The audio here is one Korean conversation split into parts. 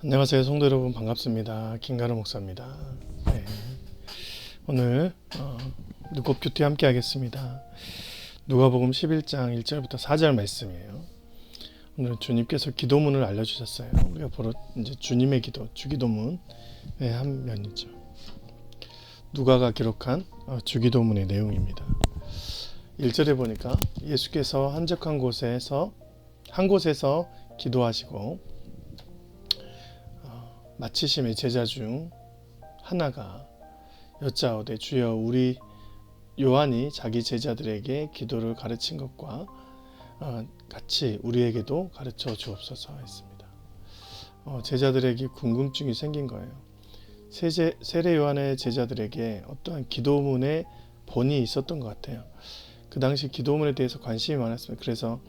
안녕하세요, 성도 여러분. 반갑습니다. 김가루 목사입니다. 네, 오늘 누굽 큐티 함께 하겠습니다. 누가복음 11장 1절부터 4절 말씀이에요. 오늘 주님께서 기도문을 알려주셨어요. 우리가 바로 이제 주님의 기도, 주기도문의 한 면이죠. 누가가 기록한 주기도문의 내용입니다. 1절에 보니까 예수께서 한적한 곳에서 한 곳에서 기도하시고 마치심에 제자 중 하나가 여짜오되 주여 우리 요한이 자기 제자들에게 기도를 가르친 것과 같이 우리에게도 가르쳐 주옵소서 했습니다. 제자들에게 궁금증이 생긴 거예요. 세례 요한의 제자들에게 어떠한 기도문의 본이 있었던 것 같아요. 그 당시 기도문에 대해서 관심이 많았습니다. 그래서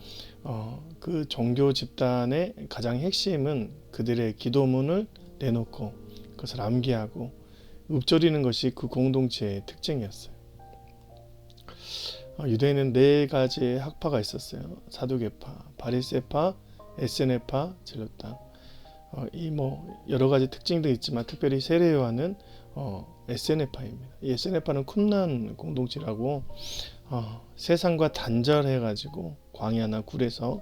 그 종교 집단의 가장 핵심은 그들의 기도문을 내놓고 그것을 암기하고 읊조리는 것이 그 공동체의 특징이었어요. 유대인은 네 가지의 학파가 있었어요. 사두개파, 바리새파, 에세네파, 진로당. 이 여러 가지 특징도 있지만 특별히 세례 요한은 에세네파입니다. 이 에세네파는 쿰란 공동체라고 세상과 단절해가지고 광야나 굴에서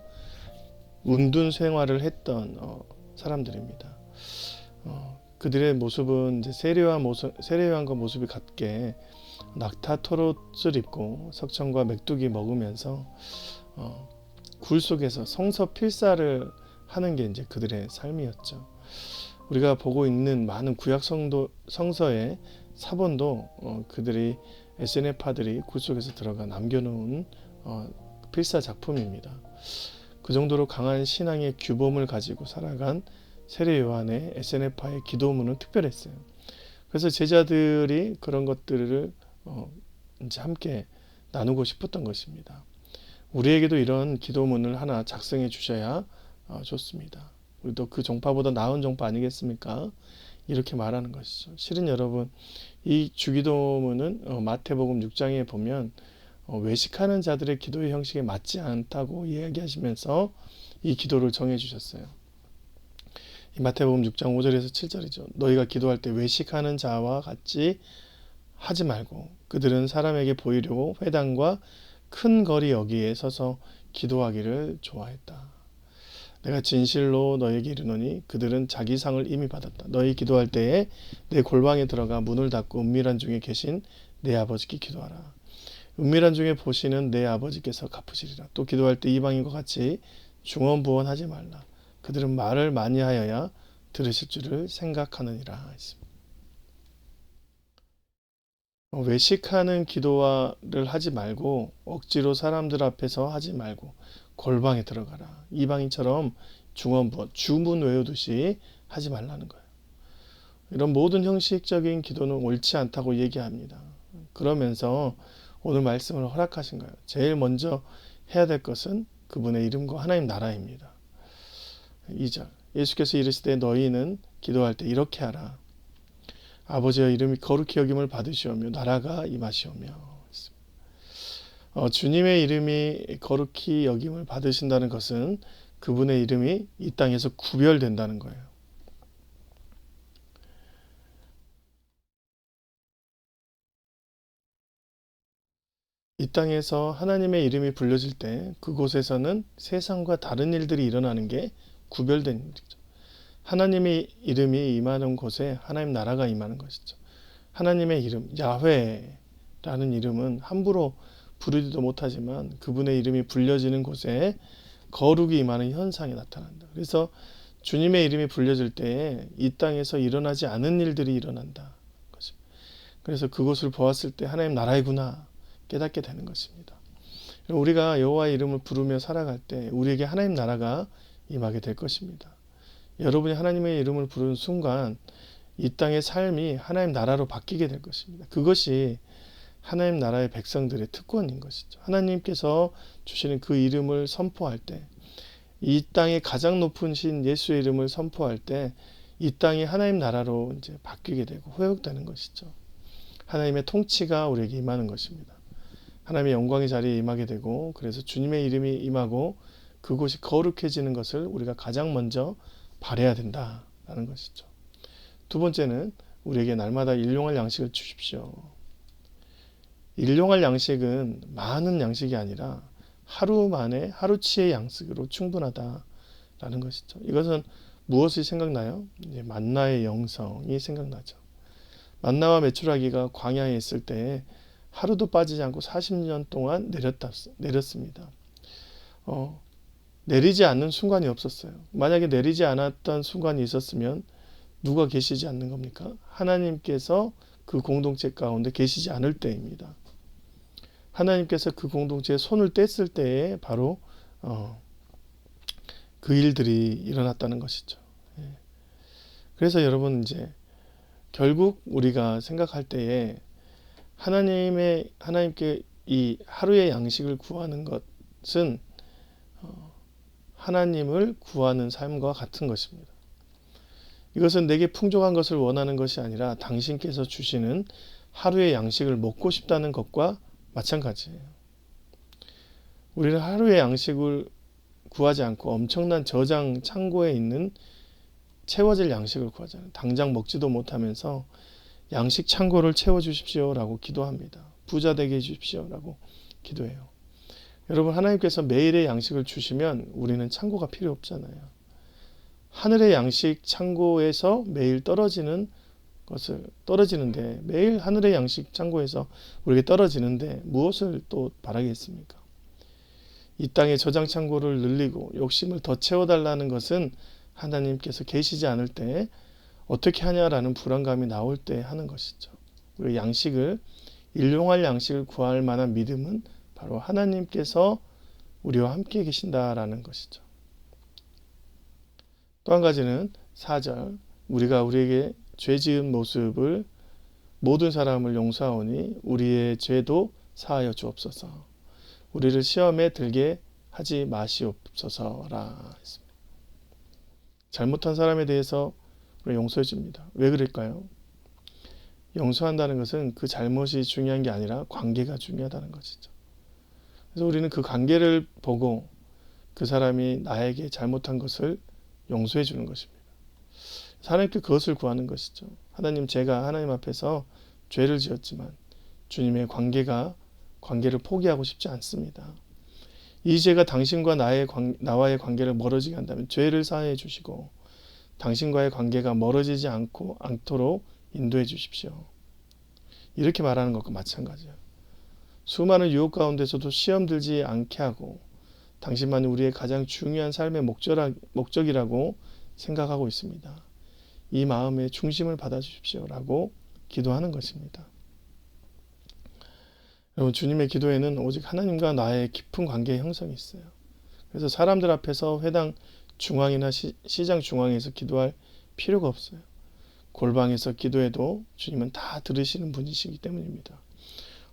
운둔 생활을 했던 사람들입니다. 그들의 모습은 이제 세례요한과 모습이 같게 낙타 털옷을 입고 석청과 맥두기 먹으면서 굴 속에서 성서 필사를 하는 게 이제 그들의 삶이었죠. 우리가 보고 있는 많은 구약 성서의 사본도 그들이 에세네파들이 굴 속에서 들어가 남겨놓은 필사 작품입니다. 그 정도로 강한 신앙의 규범을 가지고 살아간 세례 요한의 에세네파의 기도문은 특별했어요. 그래서 제자들이 그런 것들을 이제 함께 나누고 싶었던 것입니다. 우리에게도 이런 기도문을 하나 작성해 주셔야 좋습니다. 우리도 그 종파보다 나은 종파 아니겠습니까? 이렇게 말하는 것이죠. 실은 여러분, 이 주기도문은 마태복음 6장에 보면 외식하는 자들의 기도의 형식에 맞지 않다고 이야기하시면서 이 기도를 정해 주셨어요. 이 마태복음 6장 5절에서 7절이죠. 너희가 기도할 때 외식하는 자와 같이 하지 말고 그들은 사람에게 보이려고 회당과 큰 거리 여기에 서서 기도하기를 좋아했다. 내가 진실로 너에게 이르노니 그들은 자기 상을 이미 받았다. 너희 기도할 때에 내 골방에 들어가 문을 닫고 은밀한 중에 계신 내 아버지께 기도하라. 은밀한 중에 보시는 내 아버지께서 갚으시리라. 또 기도할 때 이방인과 같이 중언부언하지 말라. 그들은 말을 많이 하여야 들으실 줄을 생각하느니라 했습니다. 외식하는 기도를 하지 말고 억지로 사람들 앞에서 하지 말고 골방에 들어가라. 이방인처럼 중언부언, 주문 외우듯이 하지 말라는 거예요. 이런 모든 형식적인 기도는 옳지 않다고 얘기합니다. 그러면서 오늘 말씀을 허락하신 거예요. 제일 먼저 해야 될 것은 그분의 이름과 하나님 나라입니다. 2절 예수께서 이르시되 너희는 기도할 때 이렇게 하라. 아버지의 이름이 거룩히 여김을 받으시오며 나라가 임하시오며. 주님의 이름이 거룩히 여김을 받으신다는 것은 그분의 이름이 이 땅에서 구별된다는 거예요. 이 땅에서 하나님의 이름이 불려질 때 그곳에서는 세상과 다른 일들이 일어나는 게 구별된 일이죠. 하나님의 이름이 임하는 곳에 하나님 나라가 임하는 것이죠. 하나님의 이름, 야훼라는 이름은 함부로 부르지도 못하지만 그분의 이름이 불려지는 곳에 거룩이 임하는 현상이 나타난다. 그래서 주님의 이름이 불려질 때에 이 땅에서 일어나지 않은 일들이 일어난다. 그래서 그곳을 보았을 때 하나님 나라이구나 깨닫게 되는 것입니다. 우리가 여호와의 이름을 부르며 살아갈 때 우리에게 하나님 나라가 임하게 될 것입니다. 여러분이 하나님의 이름을 부르는 순간 이 땅의 삶이 하나님 나라로 바뀌게 될 것입니다. 그것이 하나님 나라의 백성들의 특권인 것이죠. 하나님께서 주시는 그 이름을 선포할 때, 이 땅의 가장 높은 신 예수의 이름을 선포할 때, 이 땅이 하나님 나라로 이제 바뀌게 되고 회복되는 것이죠. 하나님의 통치가 우리에게 임하는 것입니다. 하나님의 영광의 자리에 임하게 되고, 그래서 주님의 이름이 임하고 그곳이 거룩해지는 것을 우리가 가장 먼저 바라야 된다. 라는 것이죠. 두 번째는 우리에게 날마다 일용할 양식을 주십시오. 일용할 양식은 많은 양식이 아니라 하루 만에 하루치의 양식으로 충분하다라는 것이죠. 이것은 무엇이 생각나요? 이제 만나의 영성이 생각나죠. 만나와 메추라기가 광야에 있을 때 하루도 빠지지 않고 40년 동안 내렸습니다. 내리지 않는 순간이 없었어요. 만약에 내리지 않았던 순간이 있었으면 누가 계시지 않는 겁니까? 하나님께서 그 공동체 가운데 계시지 않을 때입니다. 하나님께서 그 공동체에 손을 뗐을 때에 바로 그 일들이 일어났다는 것이죠. 그래서 여러분 이제 결국 우리가 생각할 때에 하나님께 이 하루의 양식을 구하는 것은 하나님을 구하는 삶과 같은 것입니다. 이것은 내게 풍족한 것을 원하는 것이 아니라 당신께서 주시는 하루의 양식을 먹고 싶다는 것과 마찬가지예요. 우리는 하루의 양식을 구하지 않고 엄청난 저장 창고에 있는 채워질 양식을 구하잖아요. 당장 먹지도 못하면서 양식 창고를 채워주십시오라고 기도합니다. 부자 되게 해주십시오라고 기도해요. 여러분, 하나님께서 매일의 양식을 주시면 우리는 창고가 필요 없잖아요. 하늘의 양식 창고에서 매일 떨어지는데 매일 하늘의 양식 창고에서 우리에게 떨어지는데 무엇을 또 바라겠습니까? 이 땅의 저장 창고를 늘리고 욕심을 더 채워달라는 것은 하나님께서 계시지 않을 때 어떻게 하냐라는 불안감이 나올 때 하는 것이죠. 우리 일용할 양식을 구할 만한 믿음은 바로 하나님께서 우리와 함께 계신다라는 것이죠. 또 한 가지는 4절, 우리가 우리에게 죄 지은 모습을 모든 사람을 용서하오니 우리의 죄도 사하여 주옵소서. 우리를 시험에 들게 하지 마시옵소서라 했습니다. 잘못한 사람에 대해서 용서해 줍니다. 왜 그럴까요? 용서한다는 것은 그 잘못이 중요한 게 아니라 관계가 중요하다는 것이죠. 그래서 우리는 그 관계를 보고 그 사람이 나에게 잘못한 것을 용서해 주는 것입니다. 하나님께 그것을 구하는 것이죠. 하나님, 제가 하나님 앞에서 죄를 지었지만 주님의 관계를 포기하고 싶지 않습니다. 이 죄가 당신과 나와의 관계를 멀어지게 한다면 죄를 사하여 주시고 당신과의 관계가 멀어지지 않도록 인도해 주십시오. 이렇게 말하는 것과 마찬가지예요. 수많은 유혹 가운데서도 시험 들지 않게 하고 당신만이 우리의 가장 중요한 삶의 목적이라고 생각하고 있습니다. 이 마음의 중심을 받아주십시오라고 기도하는 것입니다. 여러분, 주님의 기도에는 오직 하나님과 나의 깊은 관계의 형성이 있어요. 그래서 사람들 앞에서 회당 중앙이나 시장 중앙에서 기도할 필요가 없어요. 골방에서 기도해도 주님은 다 들으시는 분이시기 때문입니다.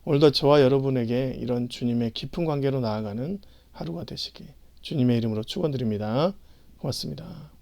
오늘도 저와 여러분에게 이런 주님의 깊은 관계로 나아가는 하루가 되시기 주님의 이름으로 축원드립니다. 고맙습니다.